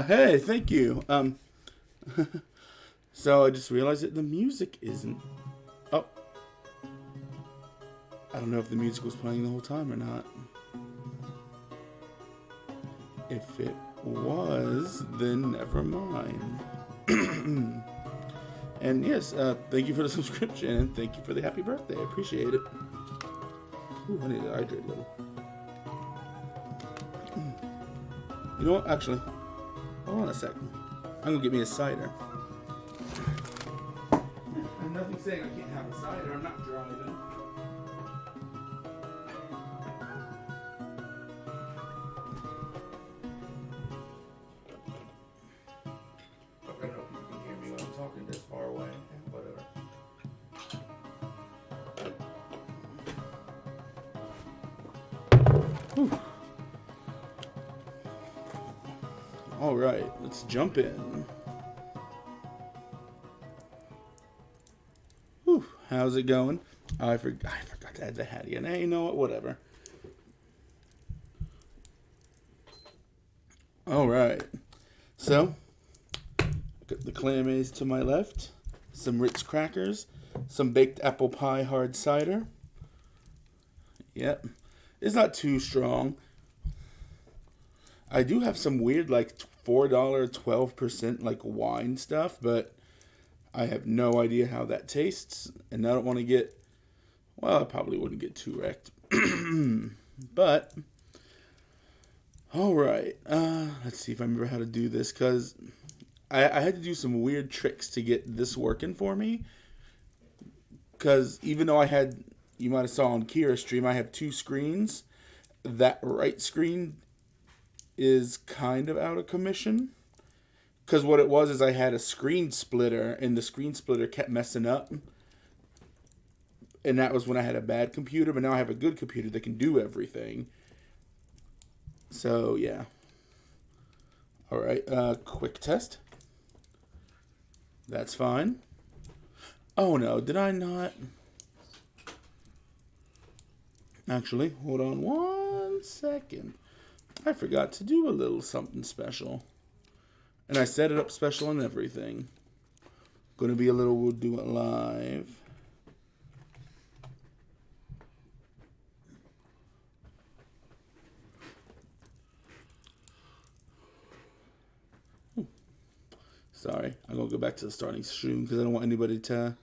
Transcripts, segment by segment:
Hey, thank you. So I just realized that the music isn't. Oh, I don't know if the music was playing the whole time or not. If it was, then never mind. And yes, thank you for the subscription and thank you for the happy birthday. I appreciate it. Ooh, I need to hydrate a little. You know what? Actually, hold on a second. I'm gonna get me a cider. And nothing saying I can't have a cider. I'm not driving. I don't know if you can hear me when I'm talking this far away. Whatever. Whew. All right, let's jump in. Whew, how's it going? I forgot to add the Hattie in. Hey, you know what? Whatever. All right. So, got the clam to my left, some Ritz crackers, some baked apple pie hard cider. Yep. It's not too strong. I do have some weird, like, $4, 12%, like, wine stuff, but I have no idea how that tastes, and I don't want to get, well, I probably wouldn't get too wrecked. But, alright, let's see if I remember how to do this, because I had to do some weird tricks to get this working for me, because even though I had, you might have saw on Kira's stream, I have two screens. That right screen is kind of out of commission. Because what it was is I had a screen splitter, and the screen splitter kept messing up. And that was when I had a bad computer, but now I have a good computer that can do everything. So, yeah. Alright, quick test. That's fine. Oh no, did I not? Actually, hold on 1 second. I forgot to do a little something special. And I set it up special and everything. Gonna be a little, we'll do it live. Sorry, I'm gonna go back to the starting stream because I don't want anybody to.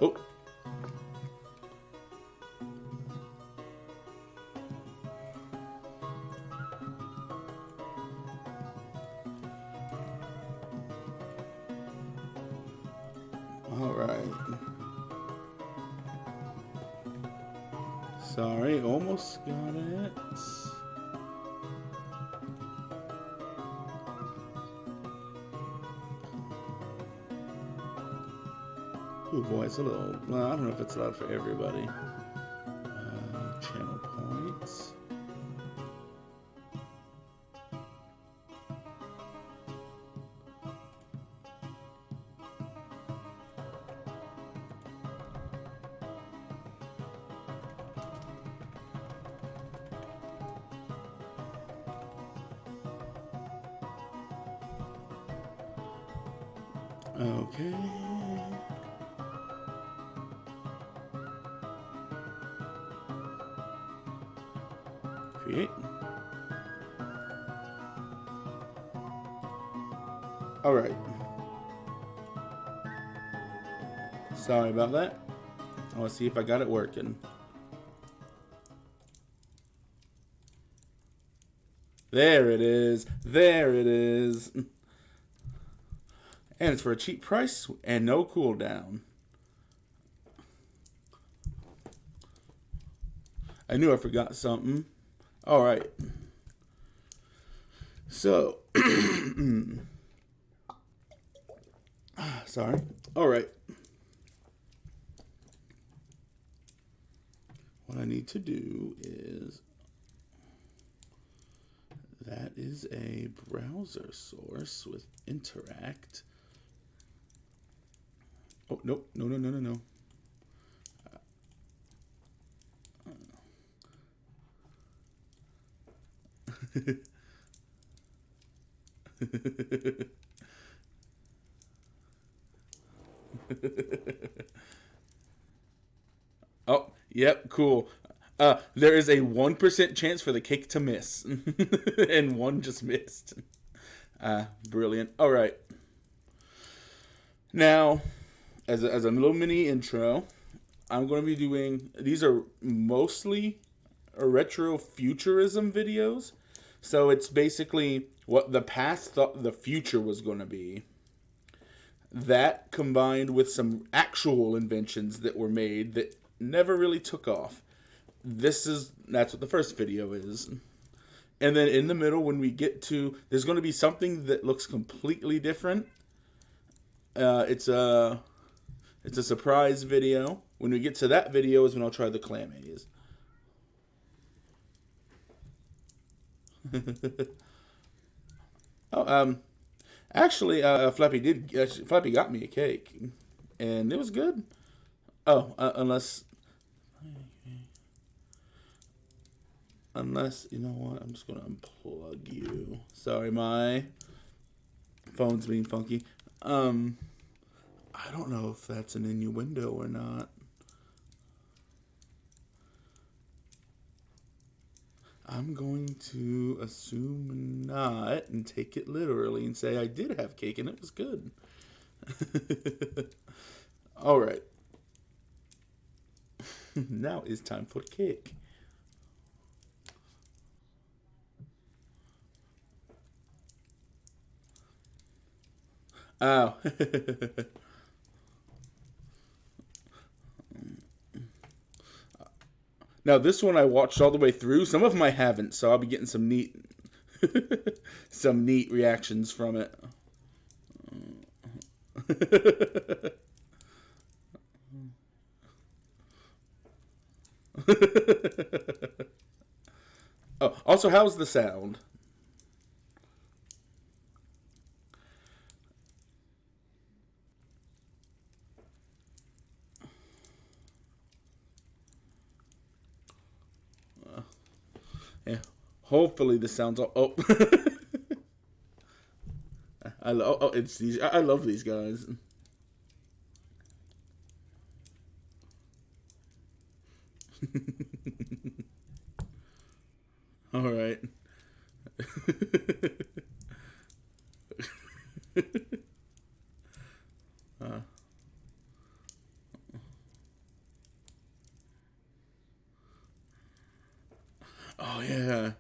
Oh. Alright. Sorry, almost got it. Oh boy, it's a little, well, I don't know if it's allowed for everybody. Channel points. Okay. Create. All right. Sorry about that. I want to see if I got it working. There it is. There it is. And it's for a cheap price and no cooldown. I knew I forgot something. All right. So, sorry. All right. What I need to do is, that is a browser source with interact. Oh, nope. No, no, no, no, no. Oh, yep, cool. There is a 1% chance for the cake to miss, and one just missed. Brilliant. All right. Now, as a little mini intro, I'm going to be doing. These are mostly retrofuturism videos, so it's basically what the past thought the future was going to be. That combined with some actual inventions that were made that never really took off. That's what the first video is. And then in the middle, when we get to, there's going to be something that looks completely different. It's a surprise video. When we get to that video is when I'll try the clam maze. Oh, actually, Flappy got me a cake, and it was good. Oh, unless you know what, I'm just gonna unplug you. Sorry, my phone's being funky. I don't know if that's an innuendo or not. I'm going to assume not and take it literally and say I did have cake and it was good. All right. Now it's time for cake. Oh. Now this one I watched all the way through. Some of them I haven't, so I'll be getting some neat some neat reactions from it. Oh, also, how's the sound? Yeah. Hopefully the sounds all. Oh. It's these. I love these guys. All right. uh, oh yeah.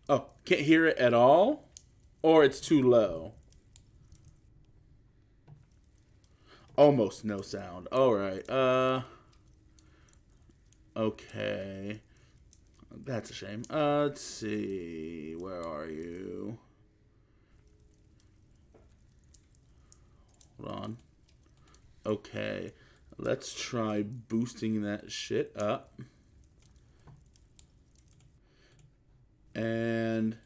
Oh, can't hear it at all, or it's too low. Almost no sound. All right. Okay. That's a shame. Let's see. Where are you? Hold on. Okay. Let's try boosting that shit up. And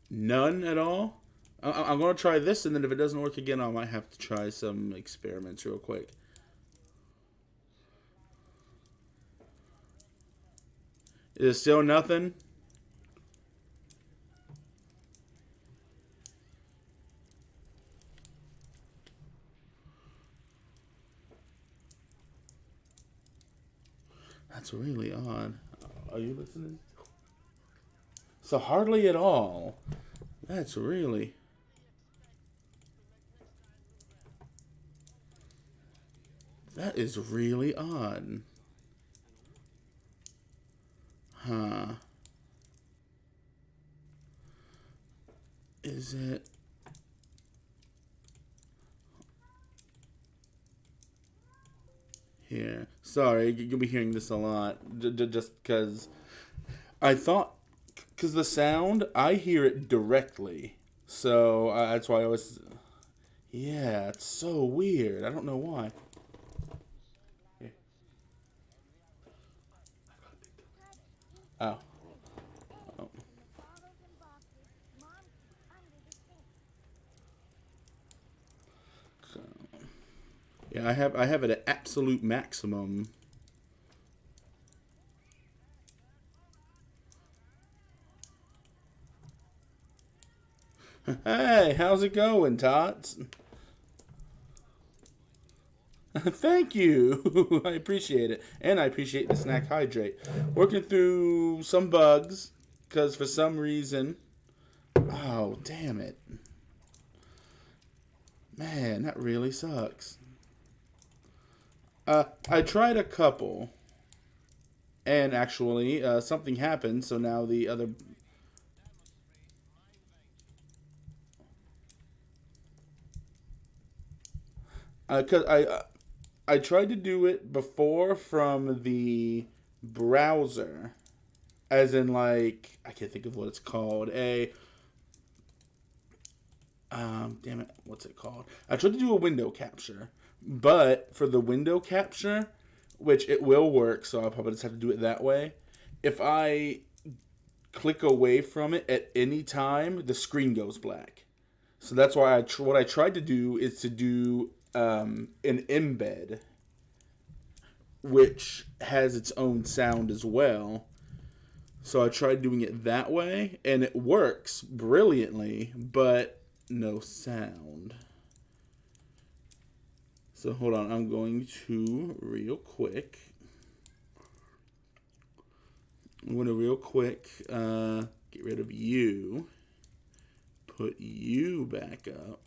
none at all. I'm going to try this, and then if it doesn't work again, I might have to try some experiments real quick. Is it still nothing? That's really odd. Are you listening? So hardly at all. That's really... That is really odd. Huh. Is it... Here. Sorry, you'll be hearing this a lot. Just because... I thought... Because the sound, I hear it directly. So that's why I was... Yeah, it's so weird. I don't know why. Oh. Yeah, I have it at absolute maximum. Hey, how's it going, Tots? Thank you. I appreciate it. And I appreciate the snack hydrate. Working through some bugs because for some reason. Oh, damn it. Man, that really sucks. I tried a couple. And actually, something happened, so now the other. Cause I tried to do it before from the browser, as in like I can't think of what it's called. Damn it, what's it called? I tried to do a window capture, but for the window capture, which it will work, so I'll probably just have to do it that way. If I click away from it at any time, the screen goes black. So that's why what I tried to do is to do an embed, which has its own sound as well. So I tried doing it that way, and it works brilliantly, but no sound. So hold on, I'm going to real quick. I'm going to real quick get rid of you, put you back up.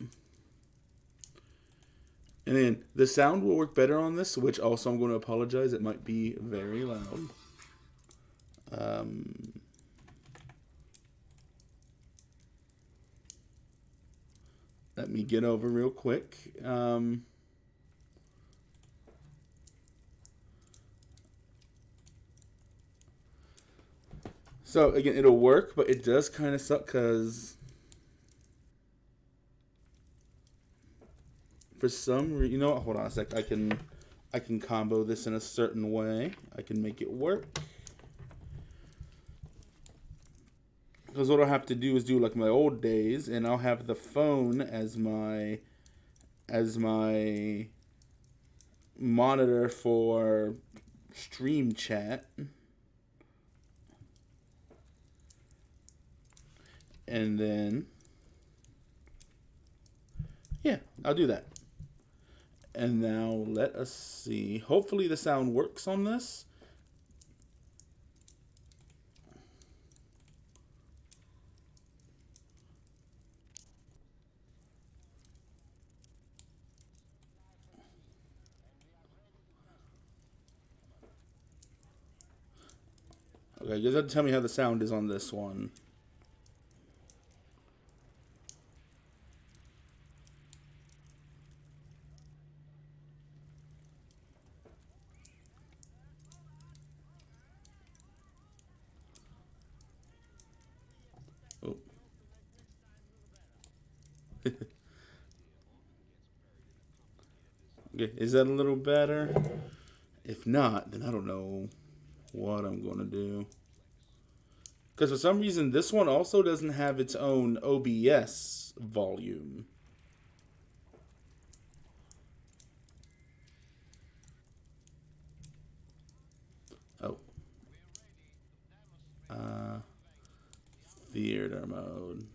And then the sound will work better on this, which also I'm going to apologize. It might be very loud. Let me get over real quick. So again, it'll work, but it does kind of suck because for some reason, you know what? Hold on a sec. I can combo this in a certain way. I can make it work. Because what I'll have to do is do like my old days, and I'll have the phone as my monitor for stream chat. And then yeah, I'll do that. And now let us see. Hopefully the sound works on this. Okay, you just have to tell me how the sound is on this one. Oh. Okay, is that a little better? If not, then I don't know what I'm going to do. Because for some reason, this one also doesn't have its own OBS volume. Oh. Uh, theater mode.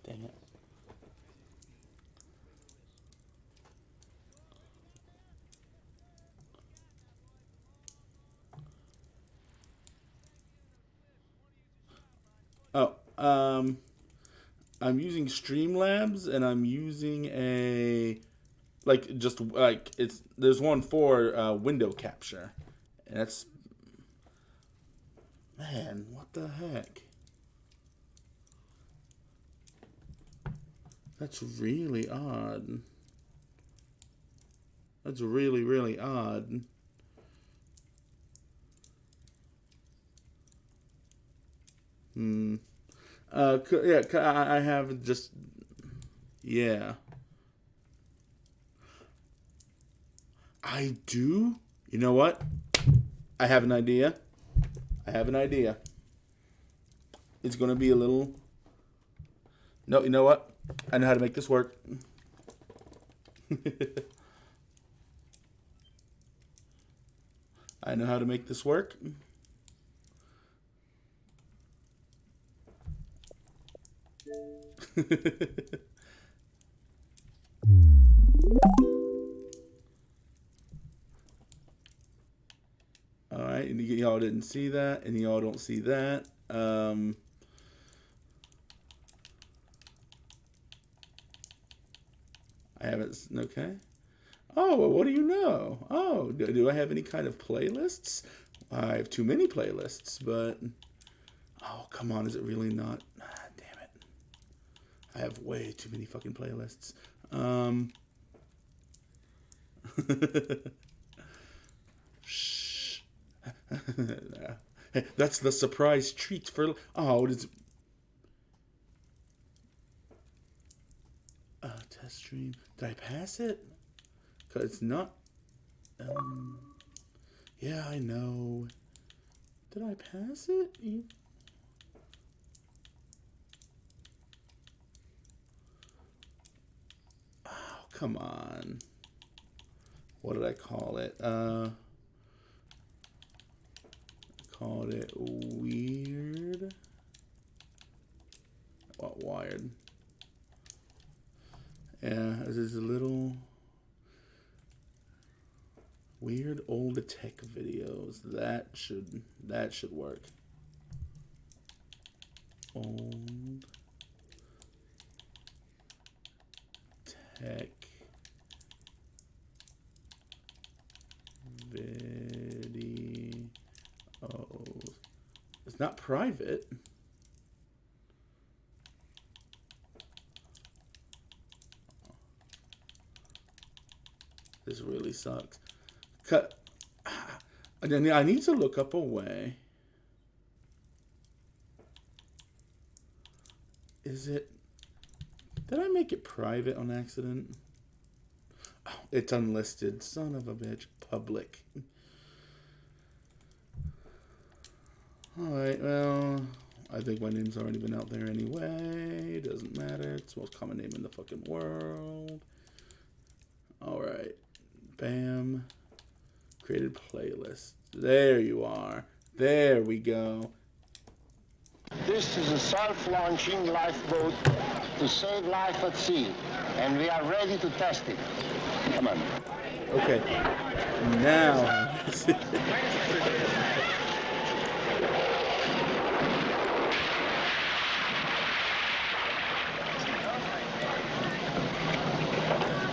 Dang it. Oh, I'm using Streamlabs, and I'm using a like just like it's there's one for window capture, and that's man, what the heck? That's really odd. That's really really odd. Hmm. Yeah, I have just yeah. I do. You know what? I have an idea. I have an idea. It's going to be a little... No, you know what? I know how to make this work. I know how to make this work. Alright, and y'all didn't see that, and y'all don't see that. I haven't, okay. Oh, well, what do you know? Oh, do I have any kind of playlists? I have too many playlists, but... Oh, come on, is it really not? Ah, damn it. I have way too many fucking playlists. Shh. That's the surprise treat for... Oh, it is... Test stream. Did I pass it? Because it's not... yeah, I know. Did I pass it? Oh, come on. What did I call it? Called it weird. What, wired? Yeah, this is a little weird old tech videos. That should work. Old tech videos. It's not private. This really sucks. Cut. I need to look up a way. Is it... Did I make it private on accident? Oh, it's unlisted. Son of a bitch. Public. Alright, well... I think my name's already been out there anyway. Doesn't matter. It's the most common name in the fucking world. Alright. Bam. Created playlist. There you are. There we go. This is a self-launching lifeboat to save life at sea, and we are ready to test it. Come on. Okay. Now.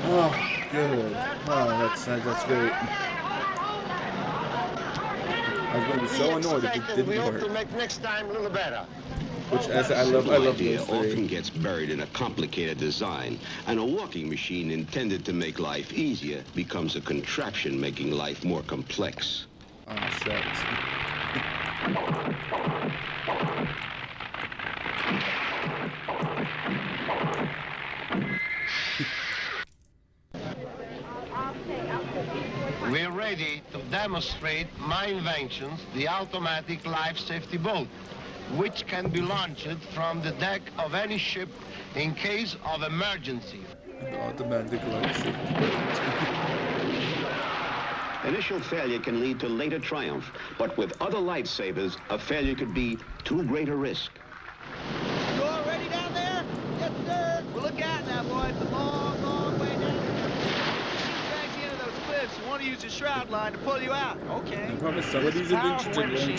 Oh, good. Oh, that's great. I was going to be so annoyed if it didn't we hope work. to make next time a little better. Which, as I love idea those often three. gets buried in a complicated design, and a walking machine intended to make life easier becomes a contraption making life more complex. Oh, shucks. We're ready to demonstrate my inventions, the automatic life safety boat, which can be launched from the deck of any ship in case of emergency. An automatic life safety boat. Initial failure can lead to later triumph, but with other lifesavers, a failure could be too great a risk. You all ready down there? Yes, sir. Well, look out now, boy. It's a long, long way down. Shoot back the end of those cliffs. You want to use the shroud line to pull you out. Okay. I promise some of these inventions are going to be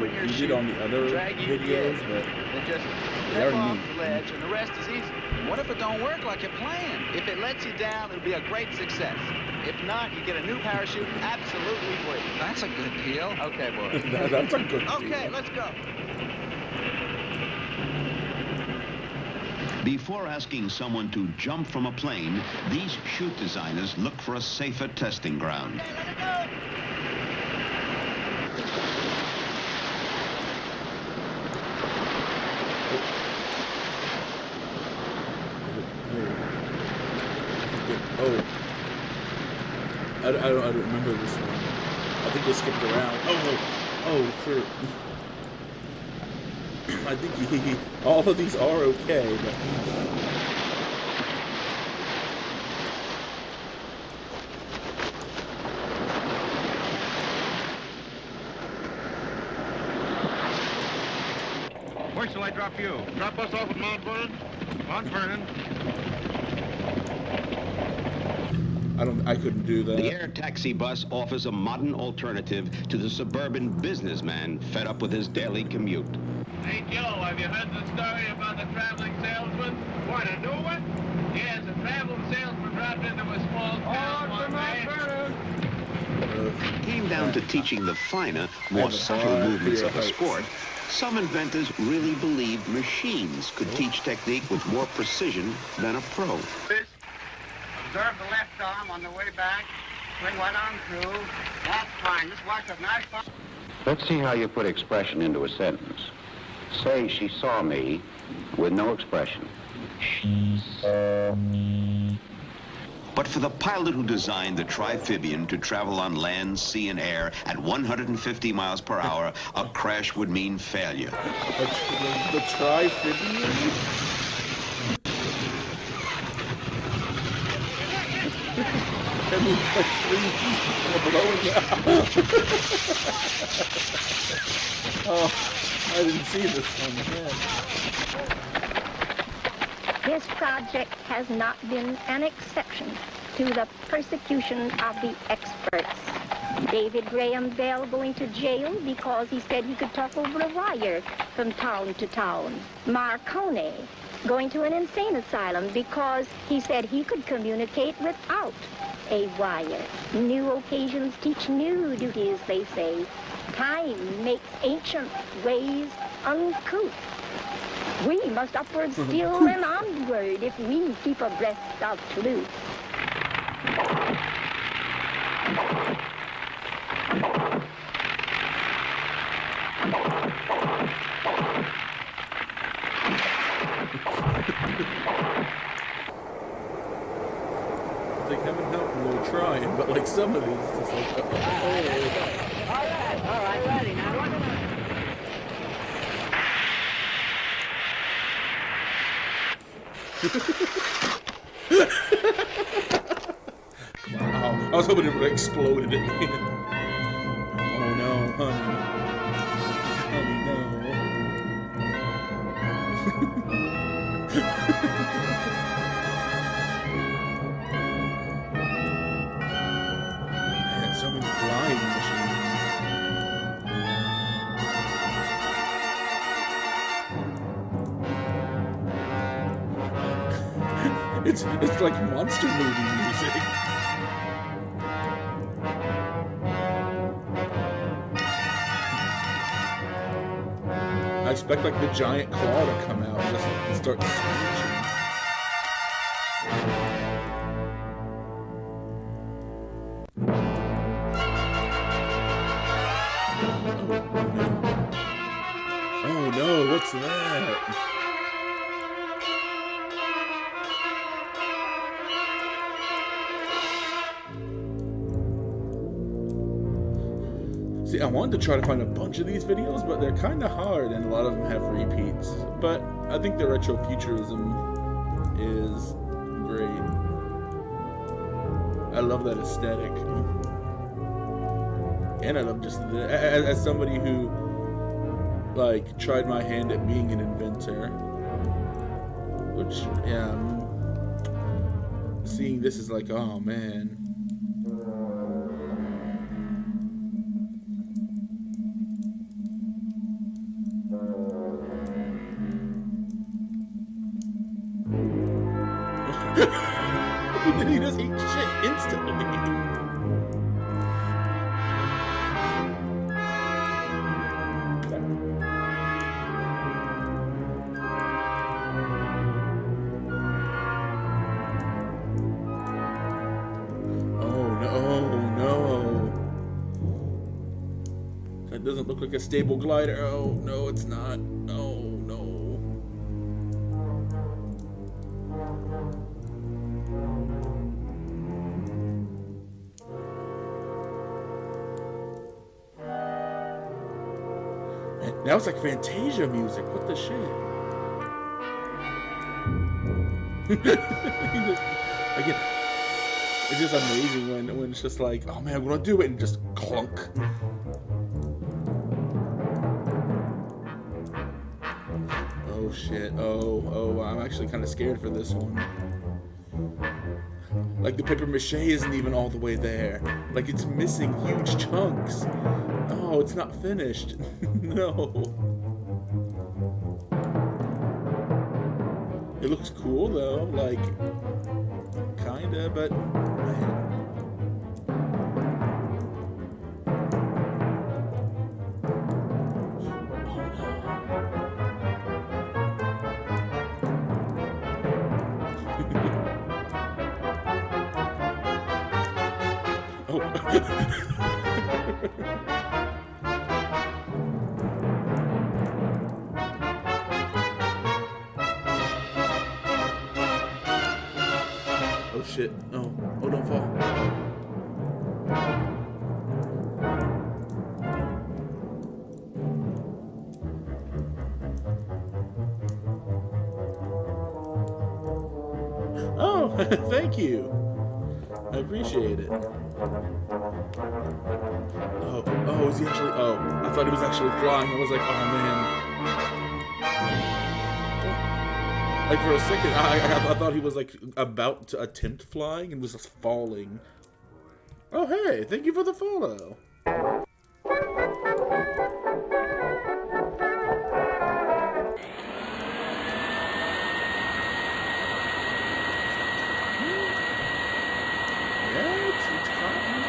repeated on the other videos, but just they are step off neat. the ledge, and the rest is easy. What if it don't work like you planned? If it lets you down, it'll be a great success. If not, you get a new parachute absolutely free. That's a good deal. Okay, boy. That's a good deal. Okay, let's go. Before asking someone to jump from a plane, these chute designers look for a safer testing ground. Okay, let it go. Oh. I don't remember this one. think they skipped around. Oh, sure. I think all of these are okay, but... Where shall I drop you? Drop us off at Mount Vernon? Mount Vernon. I couldn't do that. The air taxi bus offers a modern alternative to the suburban businessman fed up with his daily commute. Hey, Joe, have you heard the story about the traveling salesman? What, a new one? Yes, a traveling salesman dropped into a small town one day. It came down to teaching the finer, more subtle movements of the sport. Some inventors really believed machines could teach technique with more precision than a pro. Observe the left arm on the way back. Swing right on through. That's fine. Just watch a nice fun. Let's see how you put expression into a sentence. Say she saw me with no expression. She saw me. But for the pilot who designed the Triphibian to travel on land, sea, and air at 150 miles per hour, a crash would mean failure. The Triphibian? That moved like 3 feet blowing out. Oh, I didn't see this one. This project has not been an exception to the persecution of the experts. David Graham Bell going to jail because he said he could talk over a wire from town to town. Marconi going to an insane asylum because he said he could communicate without a wire. New occasions teach new duties, they say. Time makes ancient ways uncouth. We must upward still and onward if we keep abreast of truth. Like, having help and they're trying, but like some of these, it's just like, All right, ready. Now, what am I? Wow. I was hoping it would have exploded at me. Oh no, honey. Honey, no. Man, so many flying machines. It's like monster movie music. I expect like the giant claw to come out and just start screeching. Oh no, what's that? See, I wanted to try to find a bunch of these videos, but they're kind of hard, and a lot of them have repeats. But I think the Retrofuturism is great. I love that aesthetic. And I love just, as somebody who, like, tried my hand at being an inventor. Which, yeah, seeing this is like, oh, man. He just eat shit instantly. Oh no. That doesn't look like a stable glider. Oh no, it's not. Oh no. Now it's like Fantasia music. What the shit? Again, it's just amazing when it's just like, oh man, I'm gonna do it, and just clunk. Oh shit. Oh, I'm actually kind of scared for this one. Like the paper mache isn't even all the way there. Like it's missing huge chunks. Oh, it's not finished. No. It looks cool though, like kinda, but man. Oh. Oh shit. Oh, don't fall. Oh, thank you. I appreciate it. Oh, is he actually? Oh, I thought he was actually flying. I was like, oh man. Like for a second, I thought he was like about to attempt flying and was just falling. Oh hey, thank you for the follow. Yeah, it's cotton.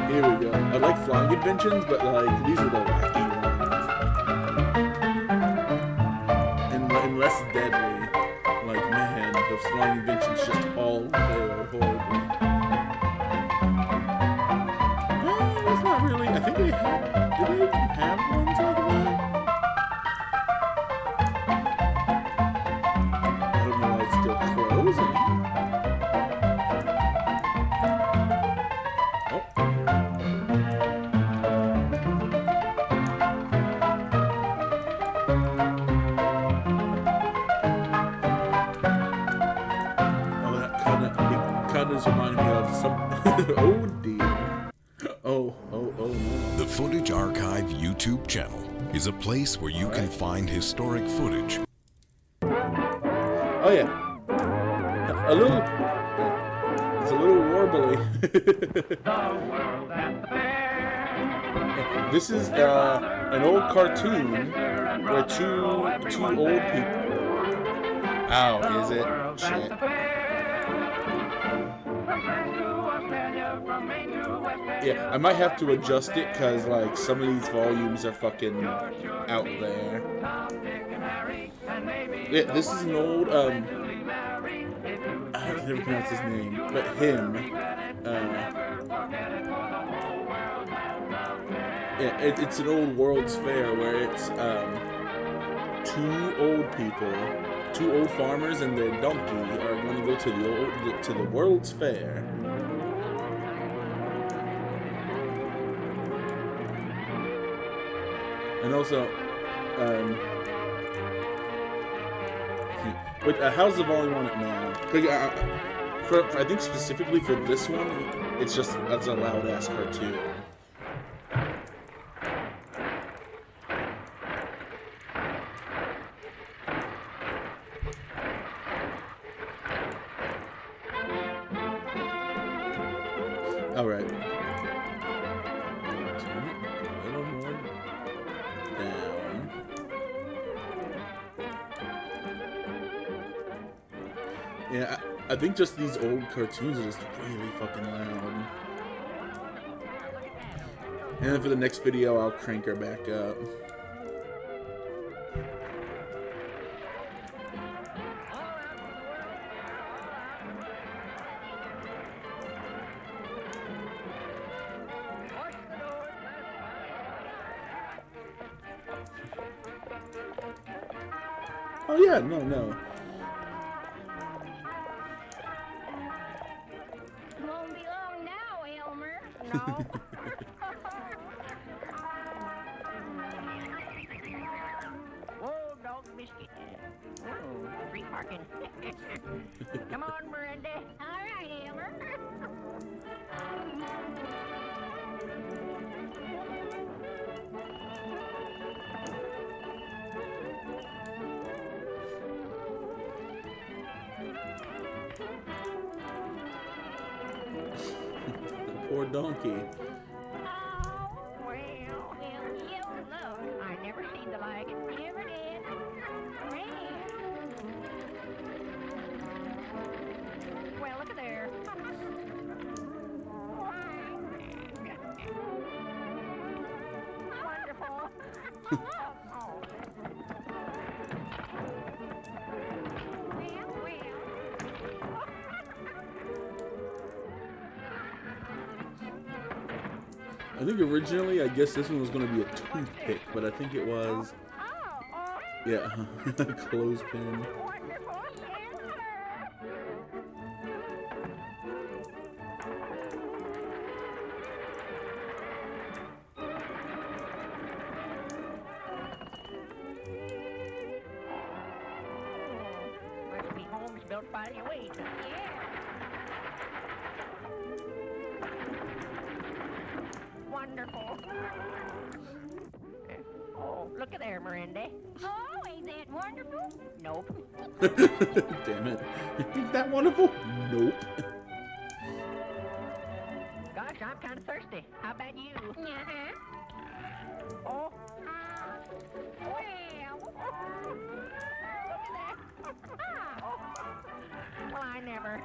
Here we go. I like flying inventions, but like these are the wacky ones. And less deadly. Like man, those flying inventions just all fail horribly. That's not really. I think they have. Do they even have ones like that? I don't know why it's still closing. Kind of reminding me of some. Oh dear. Oh no. The Footage Archive YouTube channel is a place where you can find historic footage. Oh yeah. It's a little warbly. This is an old cartoon where two old people. Ow, is it? Shit. Yeah, I might have to adjust it because like some of these volumes are fucking out there. Yeah, this is an old I can never pronounce his name, but him. Yeah, it's an old World's Fair where it's two old people, two old farmers and their donkey are going to go to the World's Fair. And also, wait, how's the volume on it now? I think specifically for this one, it's just that's a loud ass cartoon. All right. Yeah, I think just these old cartoons are just really fucking loud. And then for the next video, I'll crank her back up. Oh yeah, no. Won't be long now, Elmer. No. Whoa, dog biscuit. Oh, free parking. Come on, Miranda. All right, Elmer. Poor donkey. Oh, well, look. I never seen the like. Never did. Well, look at there. Wonderful. Oh. I think originally, I guess this one was going to be a toothpick, but I think it was, yeah, a clothespin. Must be homes built by the way. Wonderful. Oh, look at there, Miranda. Oh, ain't that wonderful? Nope. Damn it. Is that wonderful? Nope. Gosh, I'm kind of thirsty. How about you? Uh-huh. Oh, Well. look at that. Well, I never.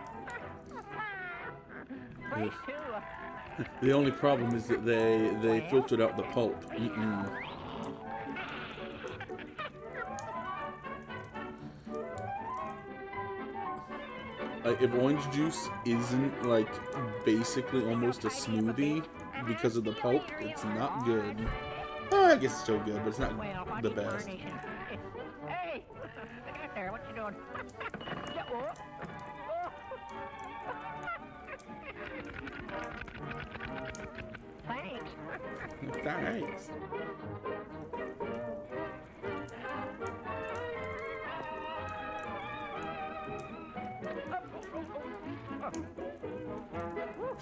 Fresh, too. The only problem is that they filtered out the pulp. If orange juice isn't like basically almost a smoothie because of the pulp, it's not good. Oh, I guess it's still good, but it's not Well, the best. Hey, look out there. What you doing? Yeah, oh. Thanks. Thanks.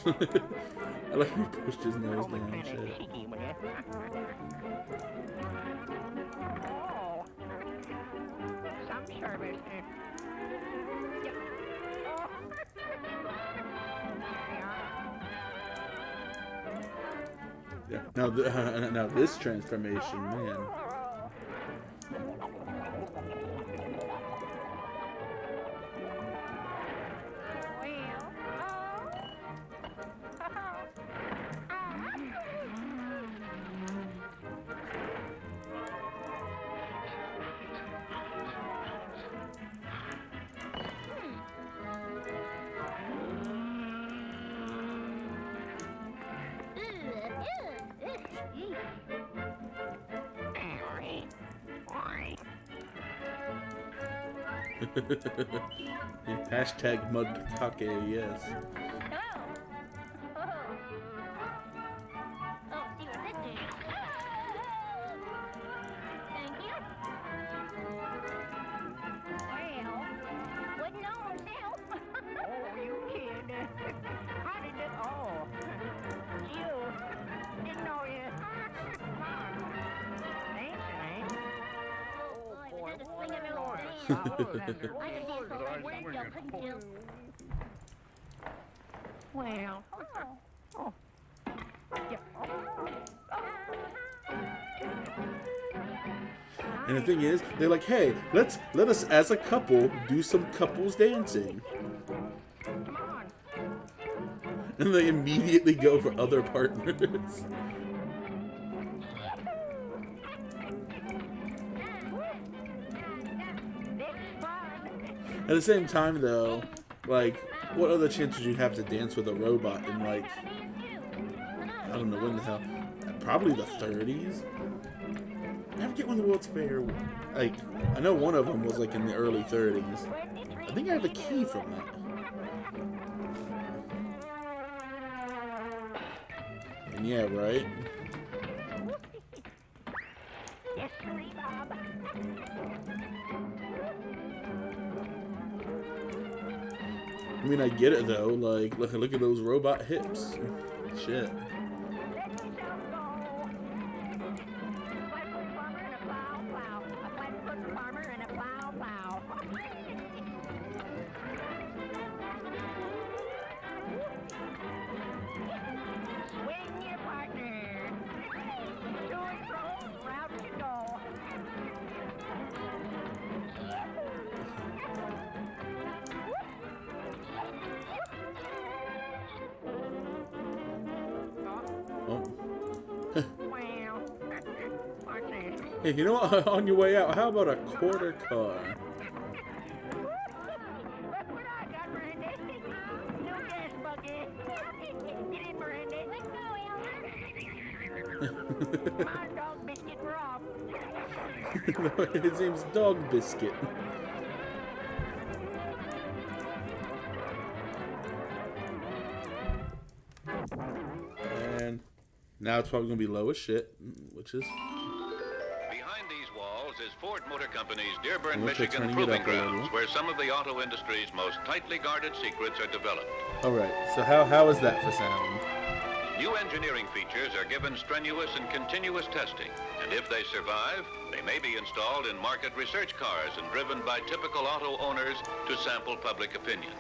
I like he pushed his nose down and shit. Cheeky, will ya? Oh, some service. Yep. Oh. Yeah. Now this transformation, man. Hashtag mudpake, yes. Hello. Oh, see what this is. Thank you. Well, wouldn't know myself. Oh, you kid. How did it? Oh, you didn't know you. Thanks, Elaine. Boy, we had to swing a little dance. Oh, I just did so I couldn't you? well. Oh. Yep. And the thing is, they're like, hey, let us as a couple do some couples dancing. Come on. And they immediately go for other partners. At the same time, though, like, what other chance would you have to dance with a robot in, like, I don't know when the hell, probably the 30s? I forget when the World's Fair, like, I know one of them was like in the early 30s. I think I have a key from that. And yeah, right? Yes, sir, Bob. I mean, I get it though. Like, look at those robot hips. Shit. Hey, you know what? On your way out, how about a quarter car? His name's Dog Biscuit. And now it's probably gonna be low as shit, which is. Behind these walls is Ford Motor Company's Dearborn, Unless they're Michigan turning it proving up a little. grounds, where some of the auto industry's most tightly guarded secrets are developed. All right. So how is that for sound? New engineering features are given strenuous and continuous testing, and if they survive, they may be installed in market research cars and driven by typical auto owners to sample public opinion.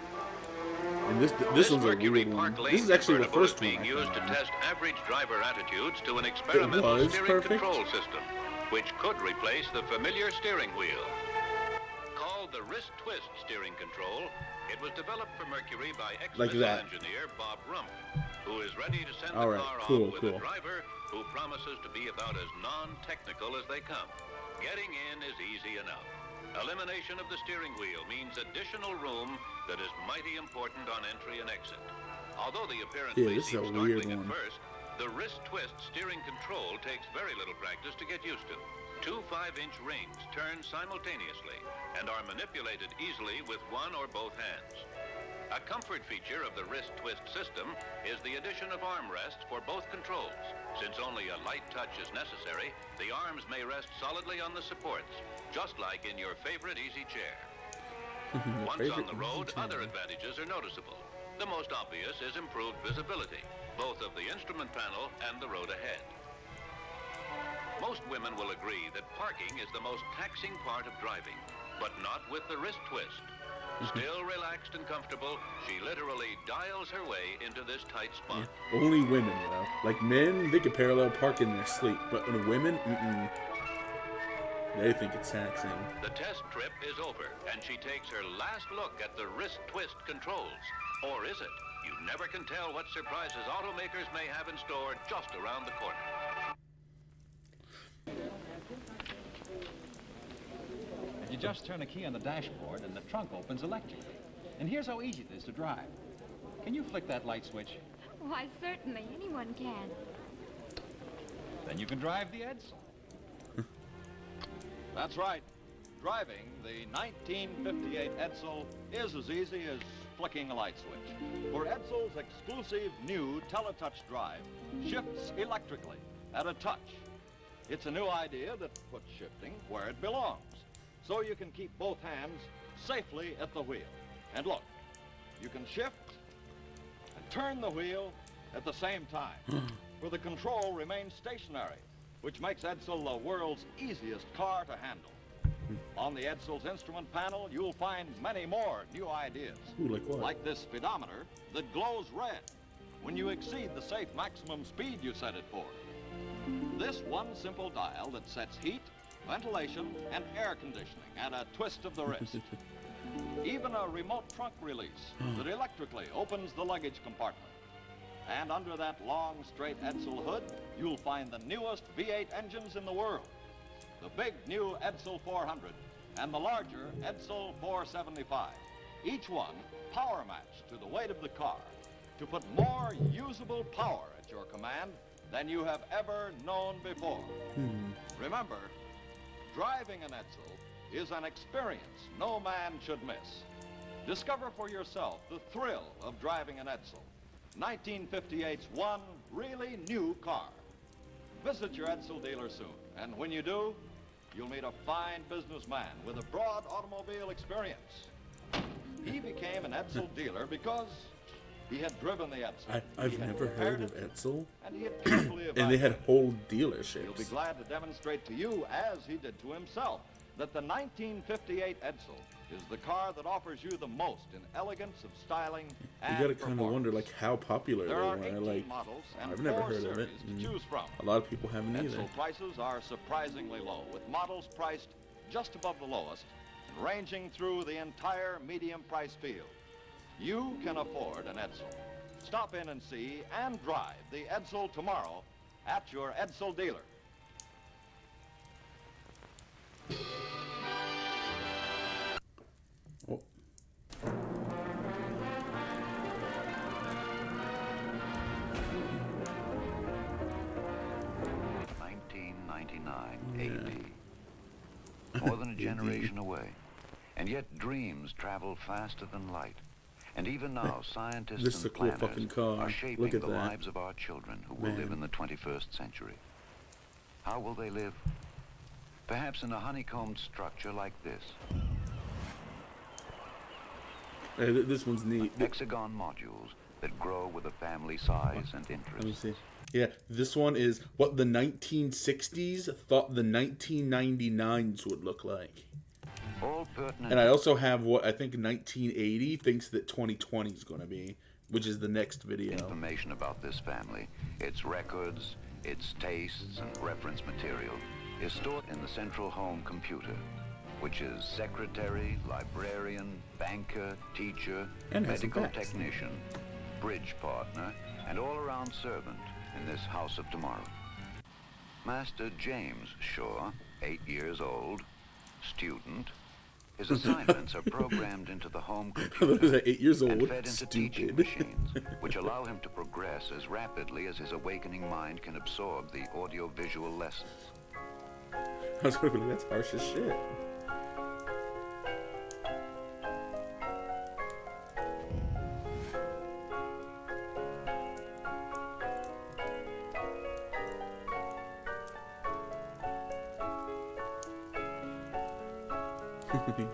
And this one's a weird one. This is actually the first one being I used to found. test average driver attitudes to an experimental was steering perfect. control system, which could replace the familiar steering wheel. Called the wrist twist steering control, it was developed for Mercury by ex-missile engineer Bob Rump, who is ready to send the car off with a driver who promises to be about as non-technical as they come. Getting in is easy enough. Elimination of the steering wheel means additional room that is mighty important on entry and exit. Although the appearance may seem startling at first, the wrist twist steering control takes very little practice to get used to. Two 5-inch rings turn simultaneously and are manipulated easily with one or both hands. A comfort feature of the wrist twist system is the addition of armrests for both controls. Since only a light touch is necessary, the arms may rest solidly on the supports, just like in your favorite easy chair. Once on the road, other advantages are noticeable. The most obvious is improved visibility, both of the instrument panel and the road ahead. Most women will agree that parking is the most taxing part of driving, but not with the wrist twist. Still relaxed and comfortable, she literally dials her way into this tight spot. Yeah. Only women, though. Like men, they can parallel park in their sleep, but when women, they think it's taxing. The test trip is over, and she takes her last look at the wrist twist controls. Or is it? You never can tell what surprises automakers may have in store just around the corner. You just turn a key on the dashboard and the trunk opens electrically. And here's how easy it is to drive. Can you flick that light switch? Why, certainly. Anyone can. Then you can drive the Edsel. That's right. Driving the 1958 Edsel is as easy as flicking a light switch. For Edsel's exclusive new Teletouch drive shifts electrically at a touch. It's a new idea that puts shifting where it belongs, so you can keep both hands safely at the wheel. And look, you can shift and turn the wheel at the same time, for the control remains stationary, which makes Edsel the world's easiest car to handle. On the Edsel's instrument panel, you'll find many more new ideas. Ooh, like what? Like this speedometer that glows red when you exceed the safe maximum speed you set it for. This one simple dial that sets heat, ventilation, and air conditioning at a twist of the wrist. Even a remote trunk release that electrically opens the luggage compartment. And under that long, straight Edsel hood, you'll find the newest V8 engines in the world. The big new Edsel 400 and the larger Edsel 475. Each one power matched to the weight of the car to put more usable power at your command than you have ever known before. Remember, driving an Edsel is an experience no man should miss. Discover for yourself the thrill of driving an Edsel, 1958's one really new car. Visit your Edsel dealer soon, and when you do, you'll meet a fine businessman with a broad automobile experience. He became an Edsel dealer because he had driven the Edsel. I've never heard of Edsel. And he had carefully and they had whole He'll dealerships. be glad to demonstrate to you, as he did to himself, that the 1958 Edsel is the car that offers you the most in elegance of styling and You gotta kind of performance. wonder like how popular There they are were. 18 Like models and I've never 4 heard of it. series to and choose from. A lot of people haven't either. Edsel prices are surprisingly low, with models priced just above the lowest and ranging through the entire medium price field. You can afford an Edsel. Stop in and see and drive the Edsel tomorrow at your Edsel dealer. Oh. AD. More than a generation away. And yet dreams travel faster than light. And even now, scientists This is a and cool planners fucking car. are shaping Look at the that. lives of our children who will Man. live in the 21st century. How will they live? Perhaps in a honeycombed structure like this. Hey, this one's neat. Hexagon modules that grow with a family size and Let me interest. see. Yeah, this one is what the 1960s thought the 1999s would look like. All pertinent. And I also have what I think 1980 thinks that 2020 is going to be, which is the next video. Information about this family, its records, its tastes and reference material, is stored in the central home computer, which is secretary, librarian, banker, teacher, And has some medical facts. technician, bridge partner, and all-around servant in this house of tomorrow. Master James Shaw, 8 years old, student. His assignments are programmed into the home computer 8 years old, and fed into teaching stupid. machines, which allow him to progress as rapidly as his awakening mind can absorb the audio-visual lessons. I was going to be like, that's harsh as shit.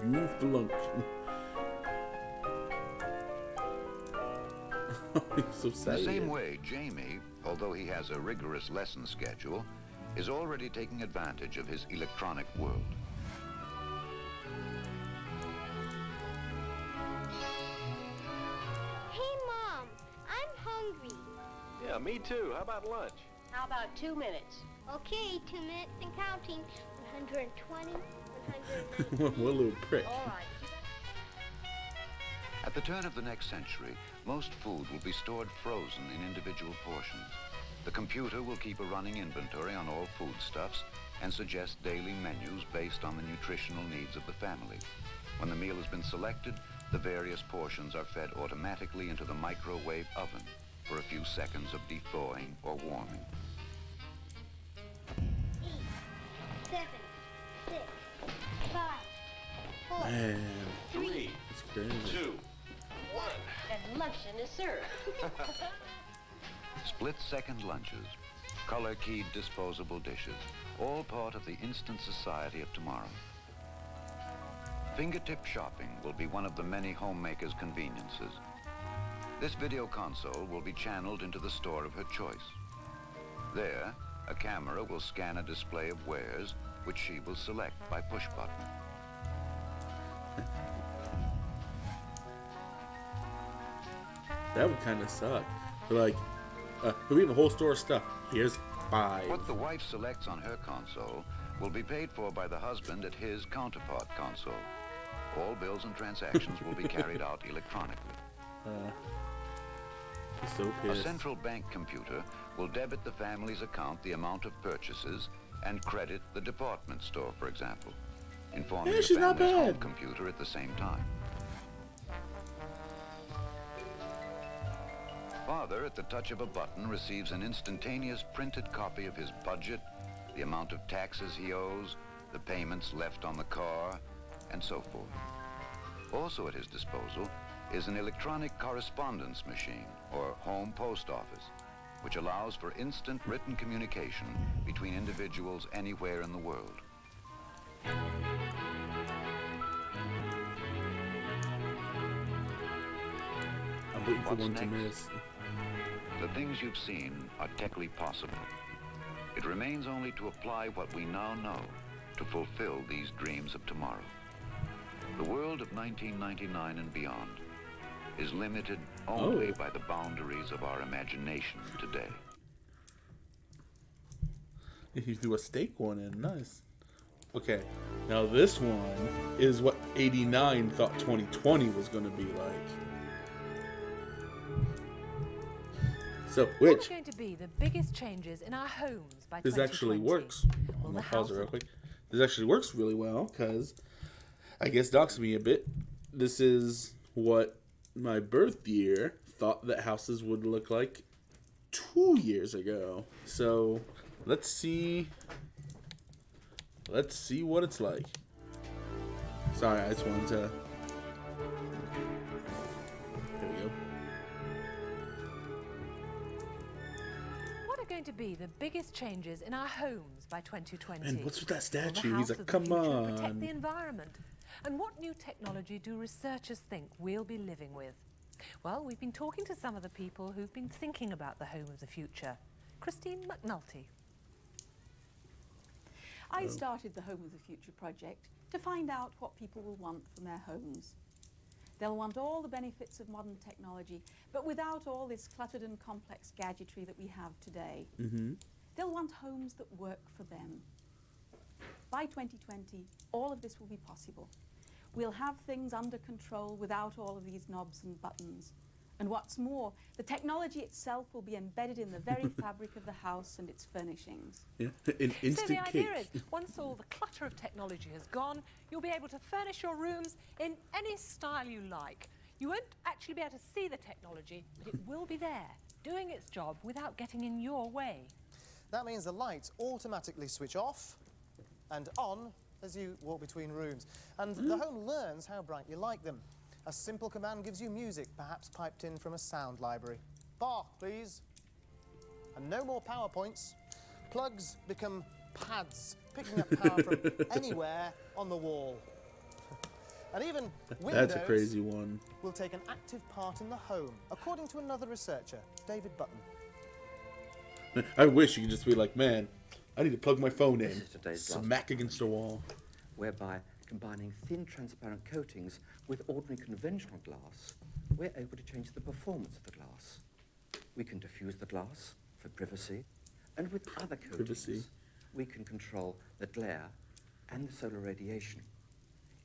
You flunk. He's so In sad. the same way, Jamie, although he has a rigorous lesson schedule, is already taking advantage of his electronic world. Hey, Mom, I'm hungry. Yeah, me too. How about lunch? How about 2 minutes? Okay, 2 minutes and counting. 120, 119. What a little prick. All right. At the turn of the next century, most food will be stored frozen in individual portions. The computer will keep a running inventory on all foodstuffs and suggest daily menus based on the nutritional needs of the family. When the meal has been selected, the various portions are fed automatically into the microwave oven for a few seconds of thawing or warming. 8, 7, 6, 5, 4, Man, 3, it's crazy. 2, 1. and luncheon is served. Split-second lunches, color-keyed disposable dishes, all part of the instant society of tomorrow. Fingertip shopping will be one of the many homemakers' conveniences. This video console will be channeled into the store of her choice. There, a camera will scan a display of wares, which she will select by push button. That would kind of suck. But like, we have a whole store of stuff. Here's 5. What the wife selects on her console will be paid for by the husband at his counterpart console. All bills and transactions will be carried out electronically. He's so A pissed. central bank computer will debit the family's account the amount of purchases and credit the department store, for example, informing Yeah, the she's not family's home bad. computer at the same time. Father, at the touch of a button, receives an instantaneous printed copy of his budget, the amount of taxes he owes, the payments left on the car, and so forth. Also at his disposal is an electronic correspondence machine, or home post office, which allows for instant written communication between individuals anywhere in the world. I'm waiting for What's one to next? miss. The things you've seen are technically possible. It remains only to apply what we now know to fulfill these dreams of tomorrow. The world of 1999 and beyond is limited only by the boundaries of our imagination today. You threw a steak one in. Nice. Okay, now this one is what 89 thought 2020 was going to be like. So, which What are going to be the biggest changes in our homes by 2020? this actually works. I'm going to pause it real quick. This actually works really well because I guess doxed me a bit. This is what my birth year thought that houses would look like 2 years ago. So let's see what it's like. Sorry, I just wanted to. There we go. What are going to be the biggest changes in our homes by 2020? And what's with that Will the statue? house He's like, of the come future protect the on. environment? And what new technology do researchers think we'll be living with? Well, we've been talking to some of the people who've been thinking about the home of the future. Christine McNulty. I started the Home of the Future project to find out what people will want from their homes. They'll want all the benefits of modern technology, but without all this cluttered and complex gadgetry that we have today. They'll want homes that work for them. By 2020, all of this will be possible. We'll have things under control without all of these knobs and buttons. And what's more, the technology itself will be embedded in the very fabric of the house and its furnishings. Yeah, an instant So the idea cake. is, once all the clutter of technology has gone, you'll be able to furnish your rooms in any style you like. You won't actually be able to see the technology, but it will be there, doing its job without getting in your way. That means the lights automatically switch off and on as you walk between rooms. And the home learns how bright you like them. A simple command gives you music, perhaps piped in from a sound library. Bar, please. And no more PowerPoints. Plugs become pads, picking up power from anywhere on the wall. And even That's a Windows crazy one. will take an active part in the home, according to another researcher, David Button. I wish you could just be like, man, I need to plug my phone in. This is today's glass Smack against the wall. whereby combining thin transparent coatings with ordinary conventional glass, we're able to change the performance of the glass. We can diffuse the glass for privacy, and with other coatings, we can control the glare and the solar radiation.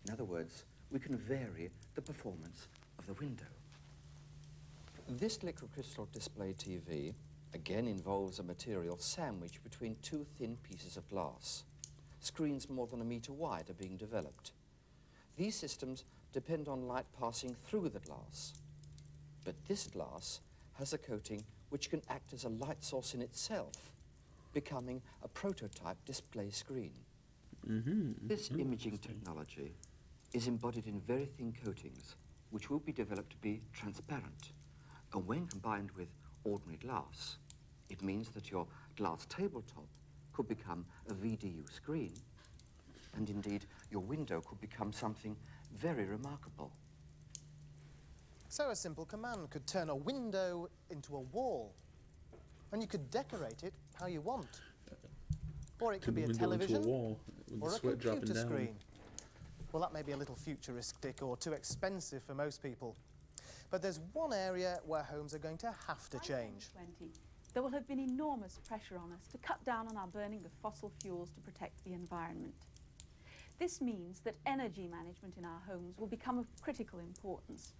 In other words, we can vary the performance of the window. This liquid crystal display TV again involves a material sandwiched between two thin pieces of glass. Screens more than a metre wide are being developed. These systems depend on light passing through the glass. But this glass has a coating which can act as a light source in itself, becoming a prototype display screen. This imaging technology is embodied in very thin coatings, which will be developed to be transparent. And when combined with ordinary glass, it means that your glass tabletop could become a VDU screen, and indeed your window could become something very remarkable. So a simple command could turn a window into a wall, and you could decorate it how you want. Or it could be a television, or a computer screen. Well, that may be a little futuristic or too expensive for most people. But there's one area where homes are going to have to change. There will have been enormous pressure on us to cut down on our burning of fossil fuels to protect the environment. This means that energy management in our homes will become of critical importance.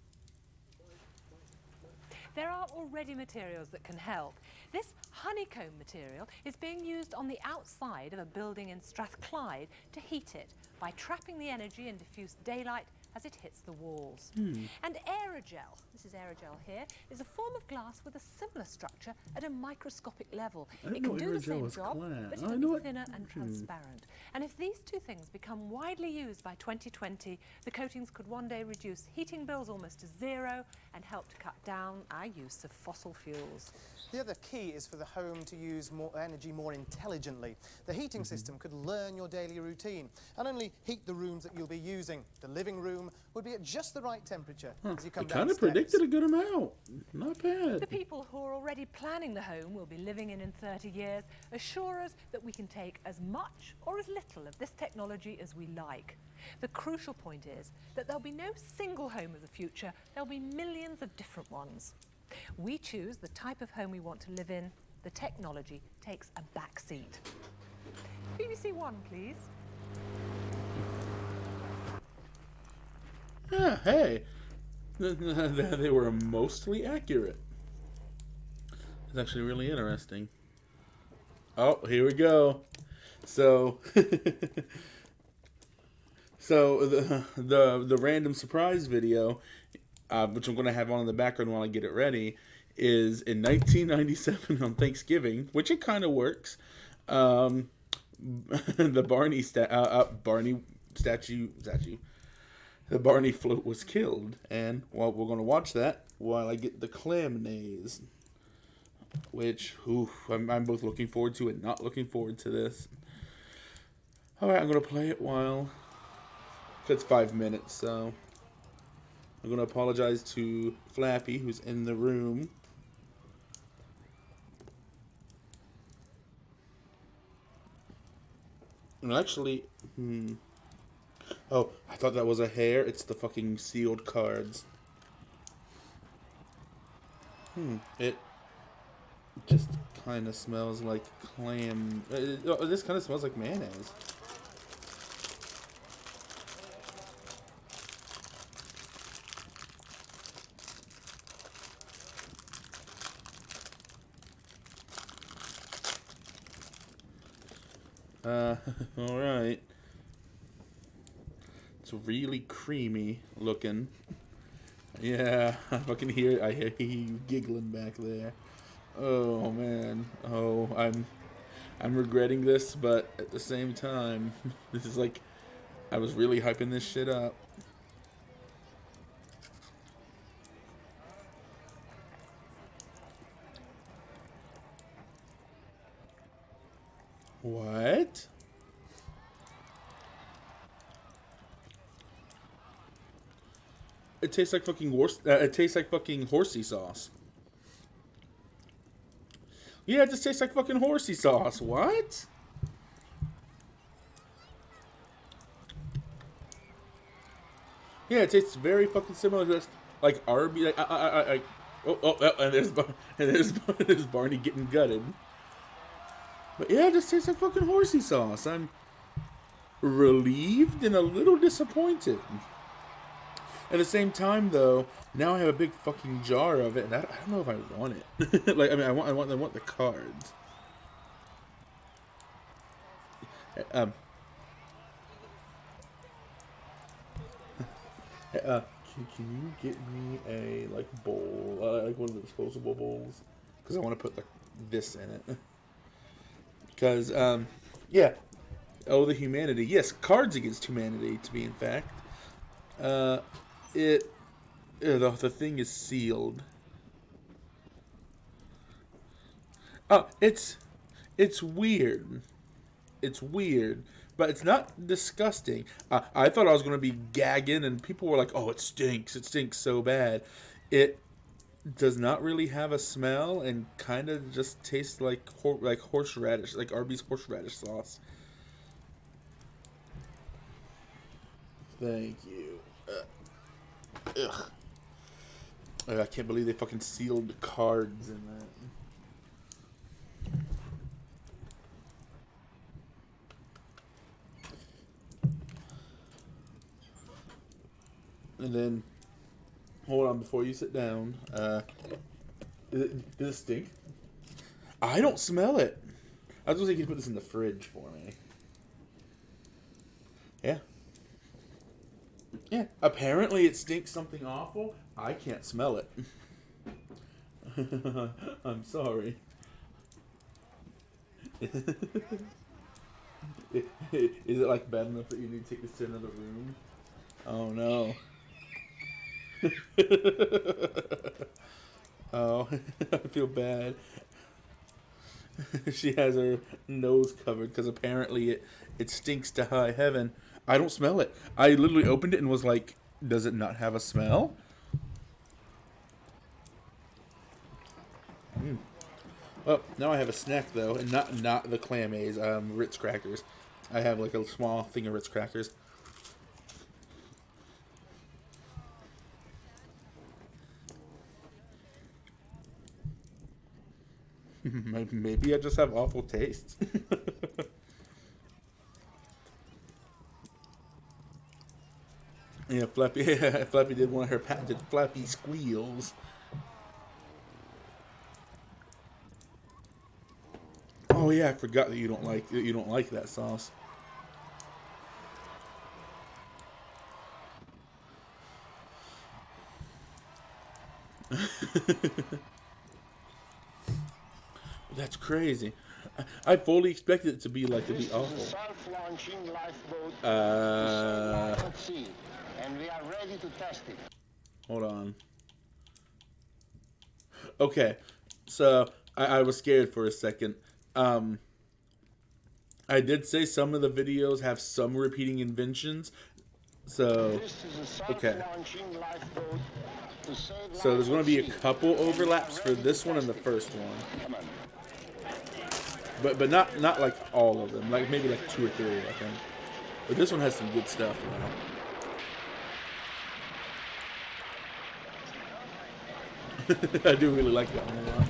There are already materials that can help. This honeycomb material is being used on the outside of a building in Strathclyde to heat it by trapping the energy in diffuse daylight as it hits the walls. Hmm. And aerogel, this is aerogel here, is a form of glass with a similar structure at a microscopic level. I didn't It can know do the aerogel same was job, glass. but I it'll know be it- thinner and transparent. And if these two things become widely used by 2020, the coatings could one day reduce heating bills almost to zero and help to cut down our use of fossil fuels. The other key is for the home to use more energy more intelligently. The heating system could learn your daily routine and only heat the rooms that you'll be using. The living room would be at just the right temperature as you come It down kind the of steps. predicted a good amount. Not bad. The people who are already planning the home we'll be living in 30 years assure us that we can take as much or as little of this technology as we like. The crucial point is that there'll be no single home of the future, there'll be millions of different ones. We choose the type of home we want to live in, the technology takes a back seat. BBC One, please. Yeah, hey. They were mostly accurate. It's actually really interesting. Oh, here we go. So, so the random surprise video, which I'm going to have on in the background while I get it ready, is in 1997 on Thanksgiving, which it kind of works. The Barney statue. The Barney float was killed, and well, we're going to watch that while I get the clam nays, which I'm both looking forward to and not looking forward to this. All right, I'm going to play it while it's 5 minutes, so I'm going to apologize to Flappy, who's in the room. And actually, oh, I thought that was a hair. It's the fucking sealed cards. It just kind of smells like clam. This kind of smells like mayonnaise. All right. It's really creamy looking. Yeah, I hear you giggling back there. Oh man. Oh, I'm regretting this, but at the same time, this is like I was really hyping this shit up. What? It tastes like fucking horsey sauce. Yeah, it just tastes like fucking horsey sauce. What? Yeah, it tastes very fucking similar to like Arby's. And there's Barney getting gutted. But yeah, it just tastes like fucking horsey sauce. I'm relieved and a little disappointed. At the same time, though, now I have a big fucking jar of it, and I don't know if I want it. Like, I mean, I want the cards. Can you get me a bowl, like one of the disposable bowls? Because I want to put this in it. Because yeah, the humanity. Yes, Cards Against Humanity, to be in fact. The thing is sealed. Oh, it's weird. It's weird, but it's not disgusting. I thought I was going to be gagging, and people were like, "Oh, it stinks! It stinks so bad." It does not really have a smell, and kind of just tastes like horseradish, like Arby's horseradish sauce. Thank you. Ugh. I can't believe they fucking sealed cards in that. And then, hold on before you sit down. Does it stink? I don't smell it. I was going to say you can put this in the fridge for me. Yeah. Yeah, apparently it stinks something awful. I can't smell it. I'm sorry. Is it like bad enough that you need to take this to another room? Oh no. Oh, I feel bad. She has her nose covered because apparently it stinks to high heaven. I don't smell it. I literally opened it and was like, does it not have a smell? Mm. Well, now I have a snack though, and not the clam A's, Ritz crackers. I have like a small thing of Ritz crackers. Maybe I just have awful tastes. Yeah, Flappy. Flappy did one of her patented Flappy squeals. Oh yeah, I forgot that you don't like that sauce. That's crazy. I fully expected it to be like to be awful. Self-launching lifeboat Uh. and we are ready to test it. Hold on. Okay, so I was scared for a second. I did say some of the videos have some repeating inventions. So, okay. So there's going to be a couple overlaps for this one and the first one. But not like all of them. Like maybe like 2 or 3, I think. But this one has some good stuff now. I do really like that one a lot.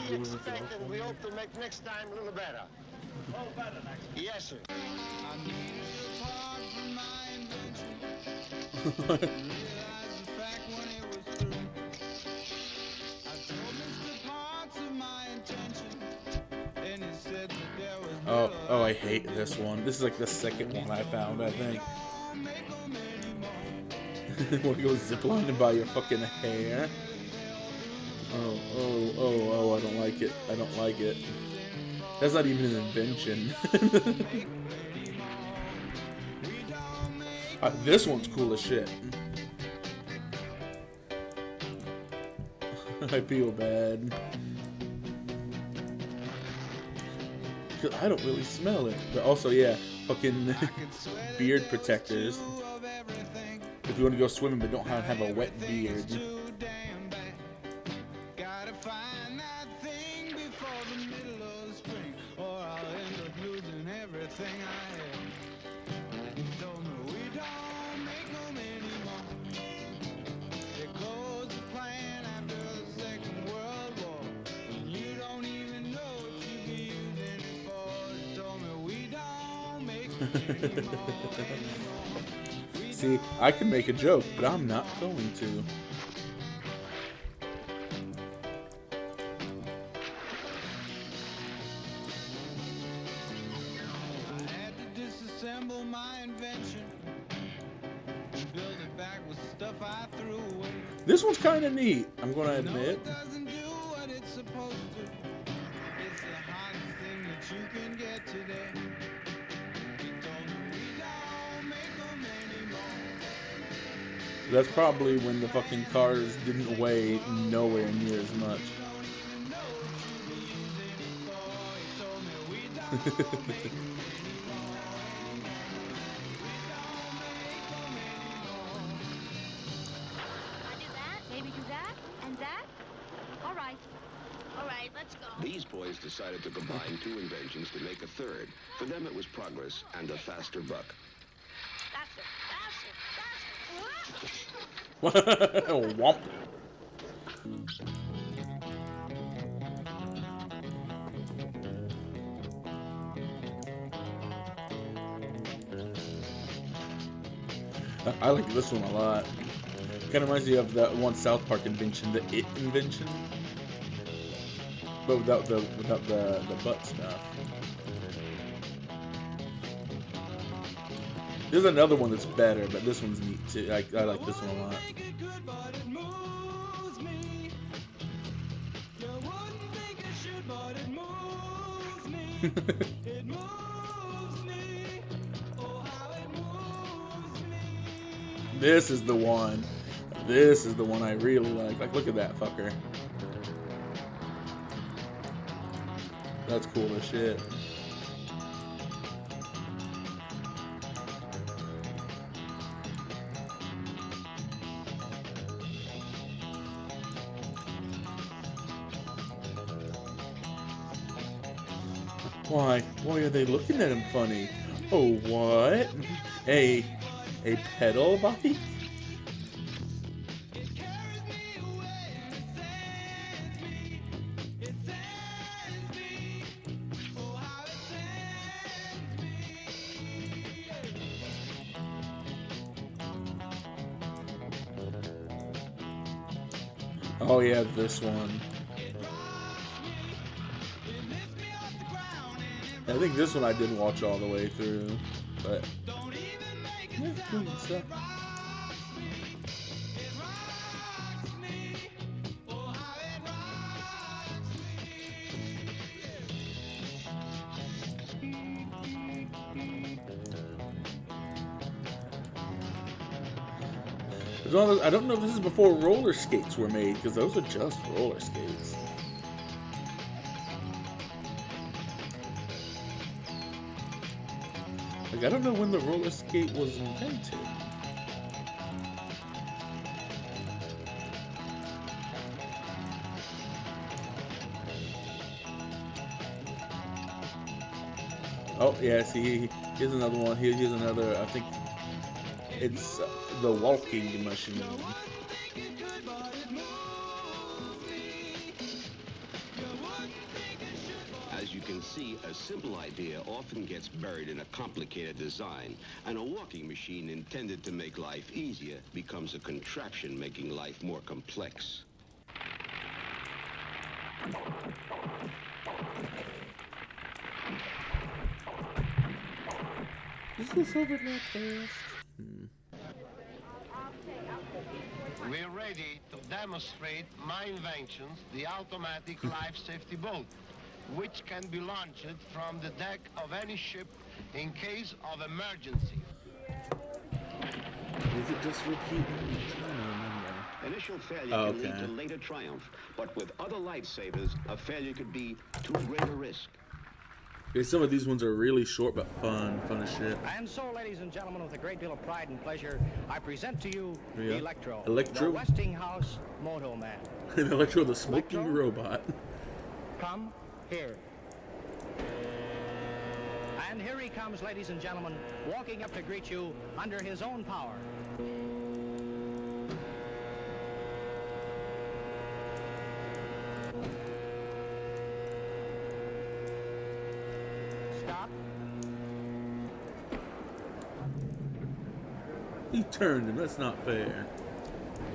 We expect and we hope to make next time a little better. Oh, better next time. Yes, sir. Oh, I hate this one. This is like the second one I found, I think. Want to go ziplining by your fucking hair? Oh, I don't like it. I don't like it. That's not even an invention. This one's cool as shit. I feel bad. I don't really smell it. But also, yeah, fucking beard protectors. If you want to go swimming but don't have a wet beard. See, I can make a joke, but I'm not going to. Disassemble my invention and build it back with stuff I threw away. This one's kind of neat, I'm going to admit. No, it doesn't do what it's supposed to. It's the hottest thing that you can get today. That's probably when the fucking cars didn't weigh nowhere near as much. Maybe do that and that. All right, let's go. These boys decided to combine 2 inventions to make a third. For them, it was progress and a faster buck. Faster. Womp. I like this one a lot. Kind of reminds me of that one South Park invention, the It invention, but without the butt stuff. There's another one that's better, but this one's neat too. I like this one a lot. This is the one. This is the one I really like. Like, look at that fucker. That's cool as shit. Why? Why are they looking at him funny? Oh, what? A pedal bike? Oh yeah, this one. I think this one I didn't watch all the way through, but yeah, cool stuff. I don't know if this is before roller skates were made, because those are just roller skates. Like, I don't know when the roller skate was invented. Oh, yeah, see, here's another one. Here's another, I think it's the walking machine. As you can see, a simple idea often gets buried in a complicated design, and a walking machine intended to make life easier becomes a contraption making life more complex. Is this overlap fast? We're ready to demonstrate my inventions, the automatic life safety boat, which can be launched from the deck of any ship in case of emergency. Is it just repeating? I'm trying to remember. Initial failure can lead to later triumph, but with other lifesavers, a failure could be too great a risk. Okay, some of these ones are really short but fun as shit. And so, ladies and gentlemen, with a great deal of pride and pleasure, I present to you Electro, Electro, the Westinghouse Moto Man. Electro, the smoking Electro? robot. Come here. And here he comes, ladies and gentlemen, walking up to greet you under his own power. Stop. He turned him. That's not fair.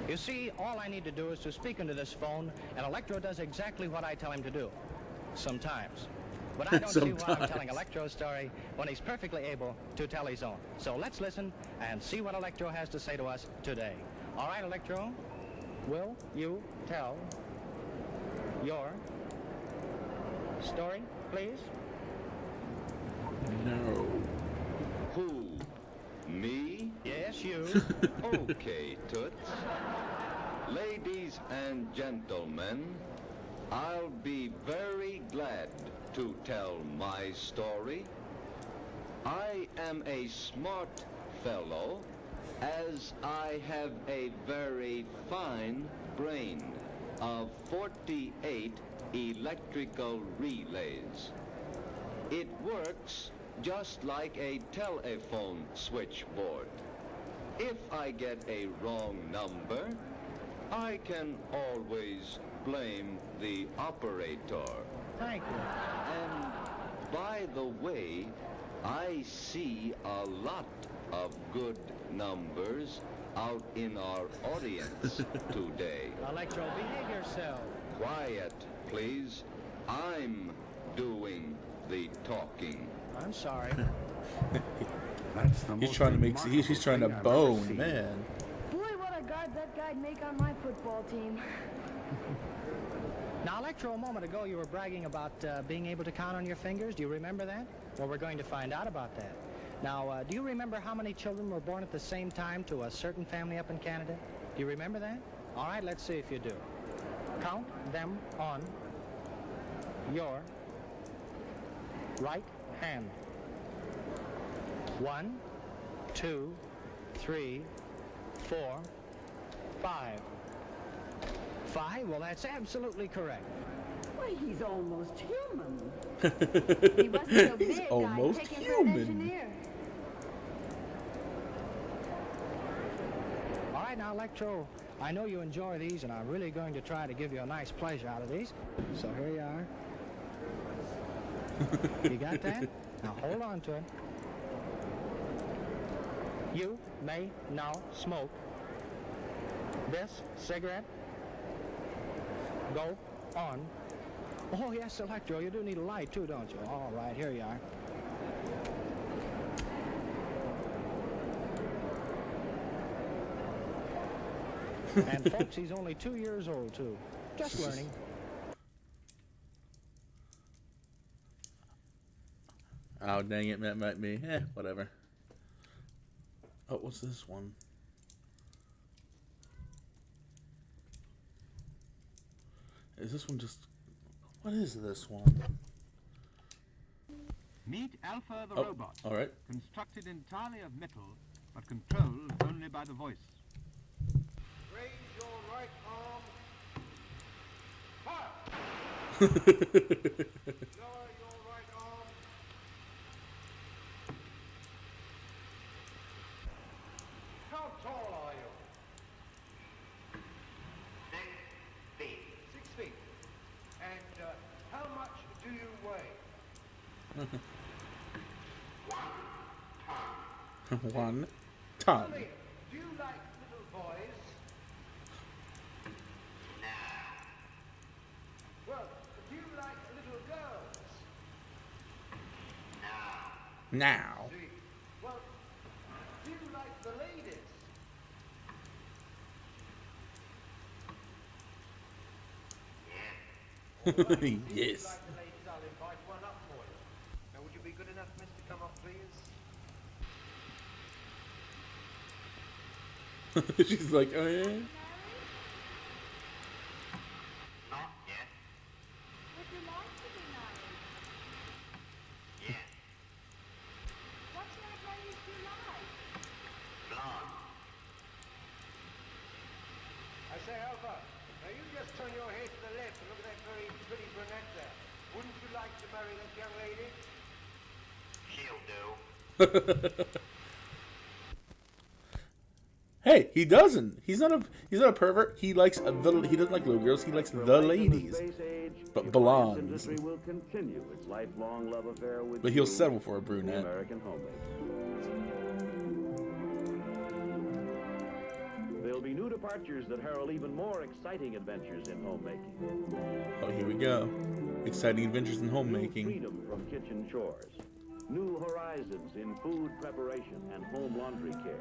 You see, all I need to do is to speak into this phone, and Electro does exactly what I tell him to do. Sometimes. But I don't see why I'm telling Electro's story when he's perfectly able to tell his own. So let's listen and see what Electro has to say to us today. All right, Electro, will you tell your story, please? No. Who? Me? Yes, you. Okay, Toots. Ladies and gentlemen, I'll be very glad to tell my story. I am a smart fellow, as I have a very fine brain of 48 electrical relays. It works just like a telephone switchboard. If I get a wrong number, I can always blame the operator. Thank you. And by the way, I see a lot of good numbers out in our audience today. Electro, behave yourself. Quiet, please. I'm doing the talking. I'm sorry. He's trying to make. He's trying to bone, man. Boy, what a guard that guy'd make on my football team. Now, Electro, a moment ago you were bragging about being able to count on your fingers. Do you remember that? Well, we're going to find out about that. Now, do you remember how many children were born at the same time to a certain family up in Canada? Do you remember that? All right, let's see if you do. Count them on your right hand. 1, 2, 3, 4, 5. 5? Well, that's absolutely correct. Why, he's almost human. He wasn't so big. He's almost human. All right, now, Electro, I know you enjoy these, and I'm really going to try to give you a nice pleasure out of these. So here you are. You got that? Now, hold on to it. You may now smoke this cigarette. Go on. Oh, yes, Electro, you do need a light, too, don't you? All right, here you are. And, folks, he's only 2 years old, too. Just learning. Oh, dang it, that might be. Whatever. Oh, what's this one? Is this one just... What is this one? Meet Alpha the Oh, robot. all right. Constructed entirely of metal, but controlled only by the voice. Raise your right arm. Fire! Lower your right arm. How tall are you? 6 feet. 6 feet. And how much do you weigh? 1 ton. Tell me, do you like little boys? No. Well, do you like little girls? Now. See. Well, do you like the ladies? Yes. If you like the ladies, I'll invite one up for you. Now, would you be good enough, miss, to come up, please? She's like, oh yeah. Not yet. Would you like to be married? Yes. What sort of ladies do you like? Blonde. I say, Alpha, now you just turn your head to the left and look at that very pretty brunette there. Wouldn't you like to marry that young lady? She'll do. Hey, he doesn't. He's not a pervert. He likes he doesn't like little girls. He likes the ladies. But blondes. Will continue its lifelong love affair with But he'll settle for a brunette. American homemaker. There'll be new departures that herald even more exciting adventures in homemaking. Oh, here we go. Exciting adventures in homemaking. Freedom from kitchen chores. New horizons in food preparation and home laundry care.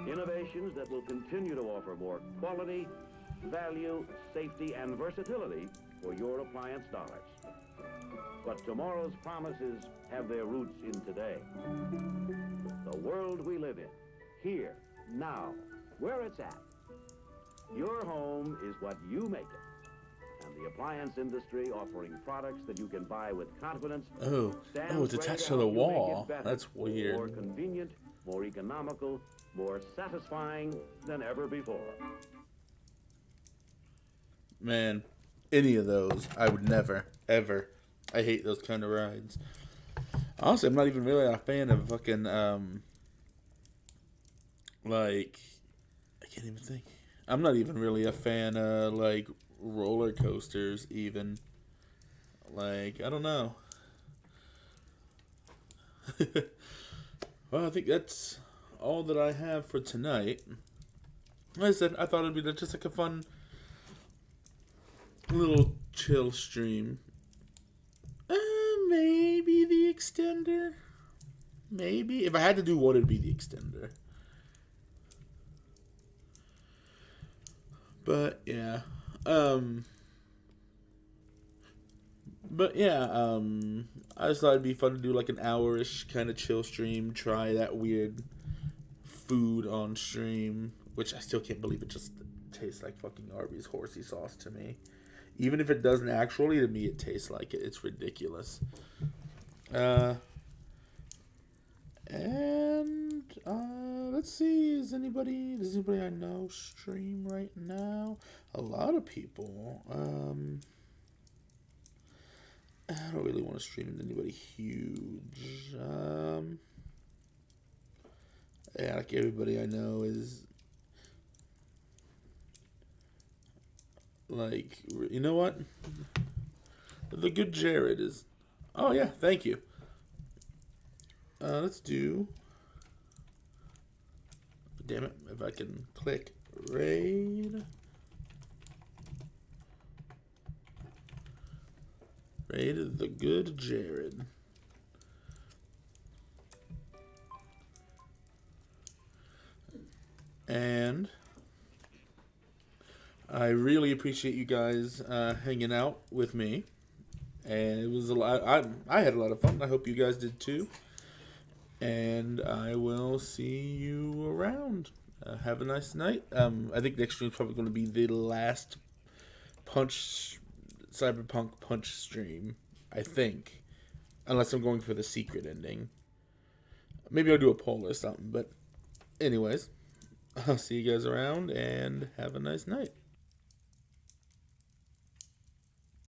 Innovations that will continue to offer more quality, value, safety, and versatility for your appliance dollars. But tomorrow's promises have their roots in today. The world we live in, here, now, where it's at. Your home is what you make it. And the appliance industry offering products that you can buy with confidence. Oh, it's attached to the wall. That's weird. More convenient, more economical, more satisfying than ever before. Man, any of those, I would never, ever. I hate those kind of rides. Honestly, I'm not even really a fan of fucking, like, I can't even think. I'm not even really a fan of, like, roller coasters, even. Like, I don't know. Well, I think that's all that I have for tonight. Like I said, I thought it'd be just like a fun little chill stream. Maybe the extender. Maybe. If I had to do one, it'd be the extender. But yeah. I just thought it'd be fun to do like an hour-ish kind of chill stream. Try that weird food on stream, which I still can't believe it just tastes like fucking Arby's horsey sauce to me. Even if it doesn't actually, to me it tastes like it. It's ridiculous. Let's see. Does anybody I know stream right now? A lot of people. I don't really want to stream to anybody huge. Yeah, like everybody I know is like, you know what? The good Jared is. Oh yeah, thank you. Let's do. Damn it! If I can click raid. Raid the good Jared. And I really appreciate you guys hanging out with me. And it was a lot. I had a lot of fun. I hope you guys did too. And I will see you around. Have a nice night. I think next stream is probably going to be the last Cyberpunk Punch stream. I think. Unless I'm going for the secret ending. Maybe I'll do a poll or something. But anyways, I'll see you guys around and have a nice night.